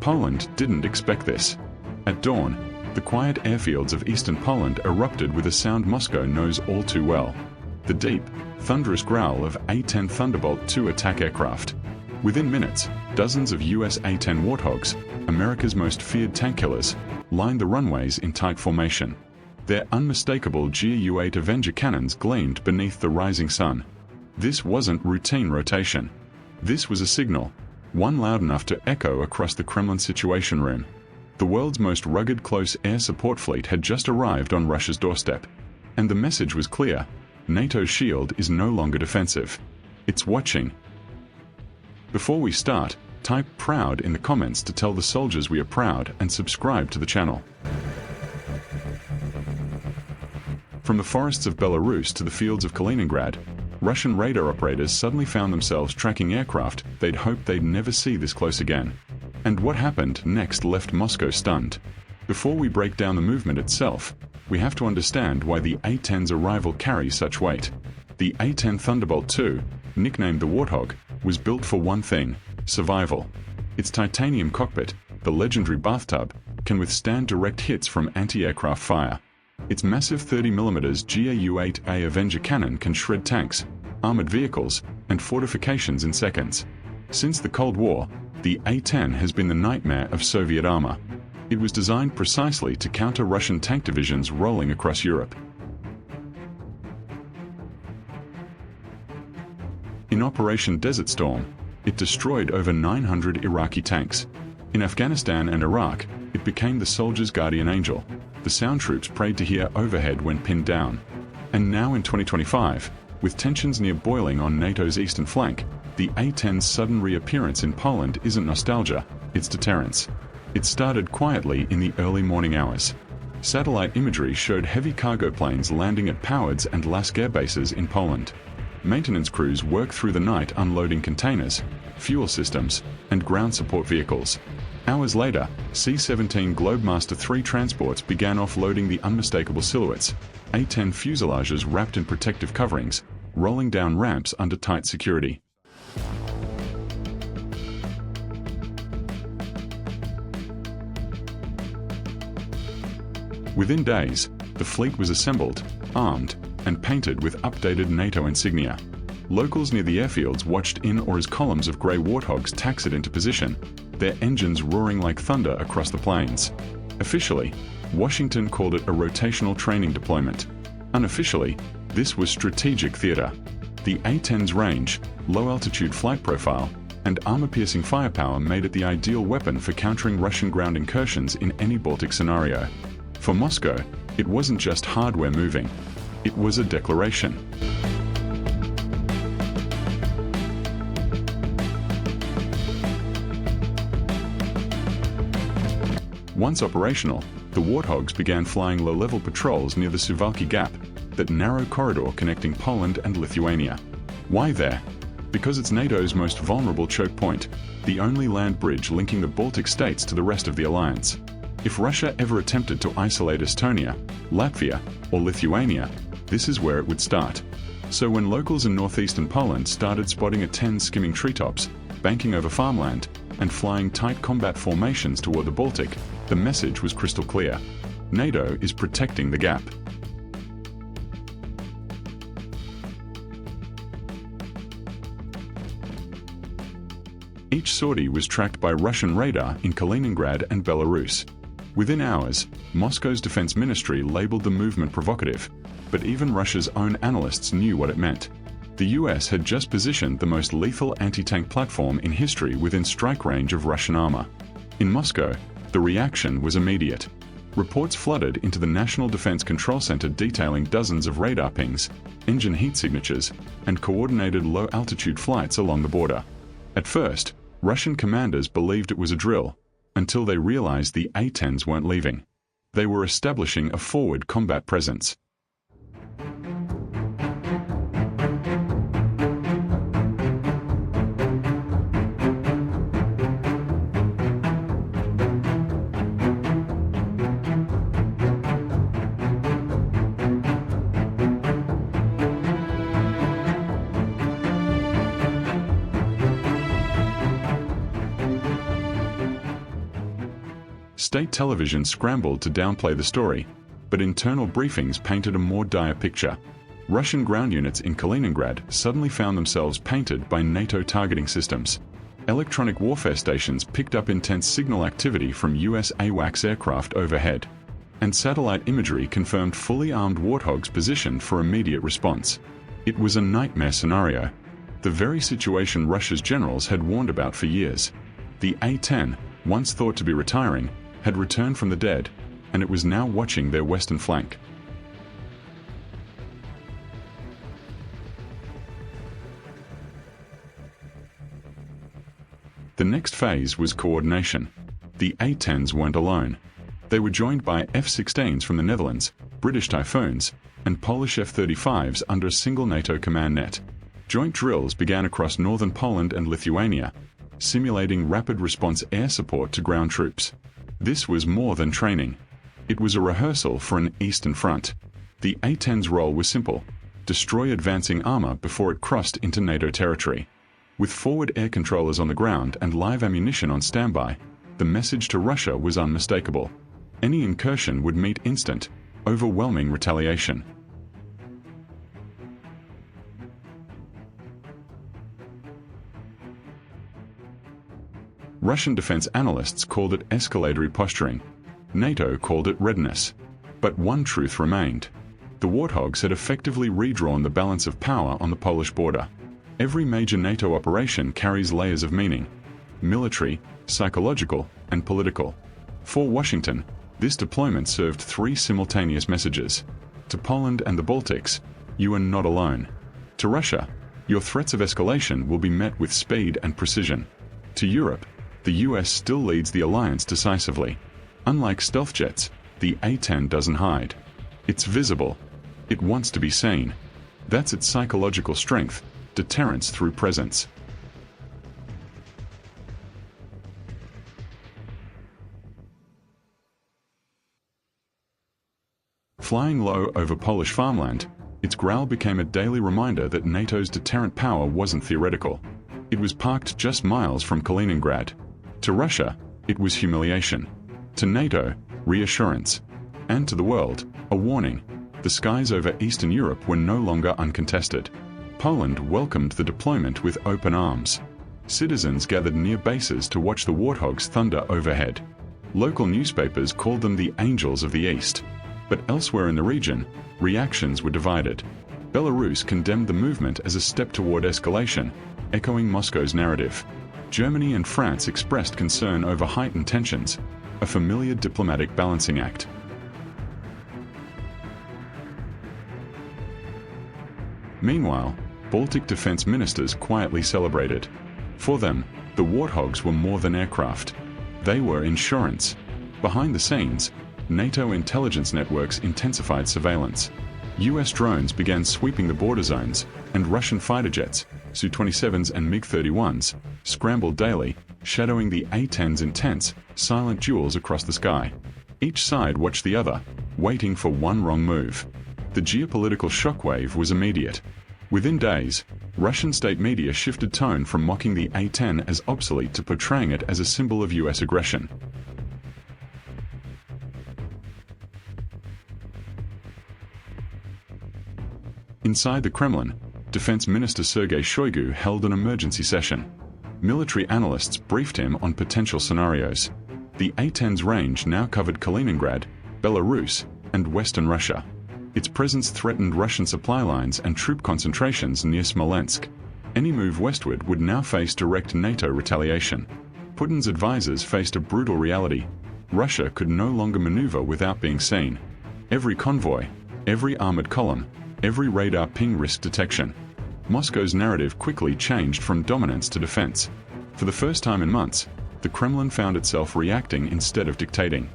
Poland didn't expect this. At dawn, the quiet airfields of eastern Poland erupted with a sound Moscow knows all too well: the deep, thunderous growl of A-10 Thunderbolt II attack aircraft. Within minutes, dozens of US A-10 Warthogs, America's most feared tank killers, lined the runways in tight formation. Their unmistakable GAU-8 Avenger cannons gleamed beneath the rising sun. This wasn't routine rotation. This was a signal, one loud enough to echo across the Kremlin Situation Room. The world's most rugged close air support fleet had just arrived on Russia's doorstep. And the message was clear: NATO's shield is no longer defensive. It's watching. Before we start, type "proud" in the comments to tell the soldiers we are proud and subscribe to the channel. From the forests of Belarus to the fields of Kaliningrad, Russian radar operators suddenly found themselves tracking aircraft they'd hoped they'd never see this close again. And what happened next left Moscow stunned. Before we break down the movement itself, we have to understand why the A-10's arrival carries such weight. The A-10 Thunderbolt II, nicknamed the Warthog, was built for one thing: survival. Its titanium cockpit, the legendary bathtub, can withstand direct hits from anti-aircraft fire. Its massive 30mm GAU-8 Avenger cannon can shred tanks, armored vehicles, and fortifications in seconds. Since the Cold War, the A-10 has been the nightmare of Soviet armor. It was designed precisely to counter Russian tank divisions rolling across Europe. In Operation Desert Storm, it destroyed over 900 Iraqi tanks. In Afghanistan and Iraq, it became the soldier's guardian angel, the sound troops prayed to hear overhead when pinned down. And now in 2025, with tensions near boiling on NATO's eastern flank, the A-10's sudden reappearance in Poland isn't nostalgia, it's deterrence. It started quietly in the early morning hours. Satellite imagery showed heavy cargo planes landing at Powerds and Lask airbases in Poland. Maintenance crews worked through the night unloading containers, fuel systems, and ground support vehicles. Hours later, C-17 Globemaster III transports began offloading the unmistakable silhouettes, A-10 fuselages wrapped in protective coverings, rolling down ramps under tight security. Within days, the fleet was assembled, armed, and painted with updated NATO insignia. Locals near the airfields watched in awe as columns of grey Warthogs taxied into position, their engines roaring like thunder across the plains. Officially, Washington called it a rotational training deployment. Unofficially, this was strategic theater. The A-10's range, low-altitude flight profile, and armor-piercing firepower made it the ideal weapon for countering Russian ground incursions in any Baltic scenario. For Moscow, it wasn't just hardware moving. It was a declaration. Once operational, the Warthogs began flying low-level patrols near the Suwalki Gap, that narrow corridor connecting Poland and Lithuania. Why there? Because it's NATO's most vulnerable choke point, the only land bridge linking the Baltic states to the rest of the alliance. If Russia ever attempted to isolate Estonia, Latvia, or Lithuania, this is where it would start. So when locals in northeastern Poland started spotting A-10s skimming treetops, banking over farmland, and flying tight combat formations toward the Baltic, the message was crystal clear: NATO is protecting the gap. Each sortie was tracked by Russian radar in Kaliningrad and Belarus. Within hours, Moscow's defense ministry labeled the movement provocative, but even Russia's own analysts knew what it meant. The US had just positioned the most lethal anti-tank platform in history within strike range of Russian armor. In Moscow, the reaction was immediate. Reports flooded into the National Defense Control Center detailing dozens of radar pings, engine heat signatures, and coordinated low-altitude flights along the border. At first, Russian commanders believed it was a drill, until they realized the A-10s weren't leaving. They were establishing a forward combat presence. State television scrambled to downplay the story, but internal briefings painted a more dire picture. Russian ground units in Kaliningrad suddenly found themselves painted by NATO targeting systems. Electronic warfare stations picked up intense signal activity from US AWACS aircraft overhead, and satellite imagery confirmed fully armed Warthogs positioned for immediate response. It was a nightmare scenario, the very situation Russia's generals had warned about for years. The A-10, once thought to be retiring, had returned from the dead, and it was now watching their western flank. The next phase was coordination. The A-10s weren't alone. They were joined by F-16s from the Netherlands, British Typhoons, and Polish F-35s under a single NATO command net. Joint drills began across northern Poland and Lithuania, simulating rapid response air support to ground troops. This was more than training. It was a rehearsal for an Eastern Front. The A-10's role was simple: destroy advancing armor before it crossed into NATO territory. With forward air controllers on the ground and live ammunition on standby, the message to Russia was unmistakable. Any incursion would meet instant, overwhelming retaliation. Russian defense analysts called it escalatory posturing. NATO called it readiness. But one truth remained. The Warthogs had effectively redrawn the balance of power on the Polish border. Every major NATO operation carries layers of meaning: military, psychological, and political. For Washington, this deployment served three simultaneous messages. To Poland and the Baltics, you are not alone. To Russia, your threats of escalation will be met with speed and precision. To Europe, the US still leads the alliance decisively. Unlike stealth jets, the A-10 doesn't hide. It's visible. It wants to be seen. That's its psychological strength: deterrence through presence. Flying low over Polish farmland, its growl became a daily reminder that NATO's deterrent power wasn't theoretical. It was parked just miles from Kaliningrad. To Russia, it was humiliation. To NATO, reassurance. And to the world, a warning. The skies over Eastern Europe were no longer uncontested. Poland welcomed the deployment with open arms. Citizens gathered near bases to watch the Warthogs thunder overhead. Local newspapers called them the Angels of the East. But elsewhere in the region, reactions were divided. Belarus condemned the movement as a step toward escalation, echoing Moscow's narrative. Germany and France expressed concern over heightened tensions, a familiar diplomatic balancing act. Meanwhile, Baltic defense ministers quietly celebrated. For them, the Warthogs were more than aircraft. They were insurance. Behind the scenes, NATO intelligence networks intensified surveillance. US drones began sweeping the border zones, and Russian fighter jets, Su-27s and MiG-31s, scrambled daily, shadowing the A-10's intense, silent duels across the sky. Each side watched the other, waiting for one wrong move. The geopolitical shockwave was immediate. Within days, Russian state media shifted tone from mocking the A-10 as obsolete to portraying it as a symbol of US aggression. Inside the Kremlin, Defense Minister Sergei Shoigu held an emergency session. Military analysts briefed him on potential scenarios. The A-10's range now covered Kaliningrad, Belarus, and western Russia. Its presence threatened Russian supply lines and troop concentrations near Smolensk. Any move westward would now face direct NATO retaliation. Putin's advisors faced a brutal reality. Russia could no longer maneuver without being seen. Every convoy, every armored column, every radar ping risked detection. Moscow's narrative quickly changed from dominance to defense. For the first time in months, the Kremlin found itself reacting instead of dictating.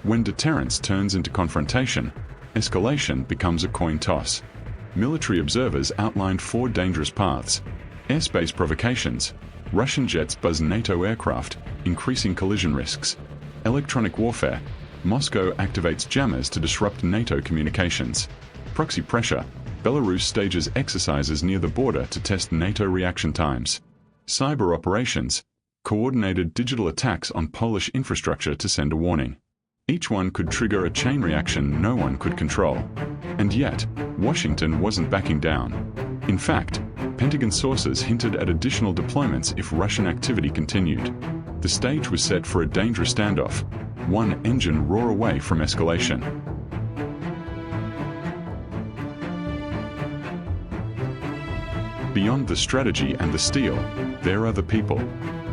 When deterrence turns into confrontation, escalation becomes a coin toss. Military observers outlined four dangerous paths: airspace provocations, Russian jets buzz NATO aircraft, increasing collision risks; electronic warfare, Moscow activates jammers to disrupt NATO communications; proxy pressure, Belarus stages exercises near the border to test NATO reaction times; cyber operations, coordinated digital attacks on Polish infrastructure to send a warning. Each one could trigger a chain reaction no one could control. And yet, Washington wasn't backing down. In fact, Pentagon sources hinted at additional deployments if Russian activity continued. The stage was set for a dangerous standoff, one engine roar away from escalation. Beyond the strategy and the steel, there are the people.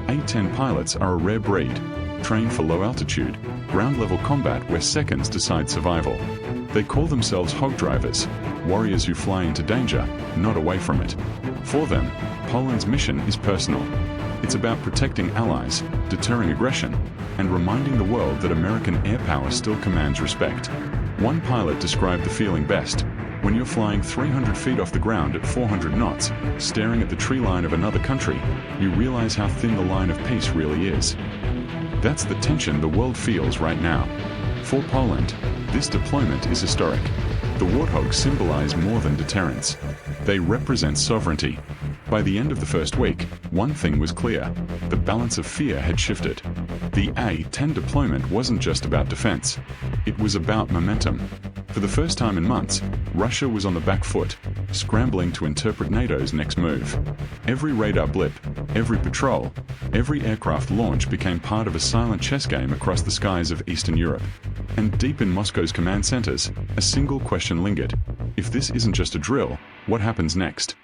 A-10 pilots are a rare breed, trained for low altitude, ground-level combat where seconds decide survival. They call themselves hog drivers, warriors who fly into danger, not away from it. For them, Poland's mission is personal. It's about protecting allies, deterring aggression, and reminding the world that American air power still commands respect. One pilot described the feeling best: when you're flying 300 feet off the ground at 400 knots, staring at the tree line of another country, you realize how thin the line of peace really is. That's the tension the world feels right now. For Poland, this deployment is historic. The Warthogs symbolize more than deterrence. They represent sovereignty. By the end of the first week, one thing was clear: the balance of fear had shifted. The A-10 deployment wasn't just about defense. It was about momentum. For the first time in months, Russia was on the back foot, scrambling to interpret NATO's next move. Every radar blip, every patrol, every aircraft launch became part of a silent chess game across the skies of Eastern Europe. And deep in Moscow's command centers, a single question lingered: if this isn't just a drill, what happens next?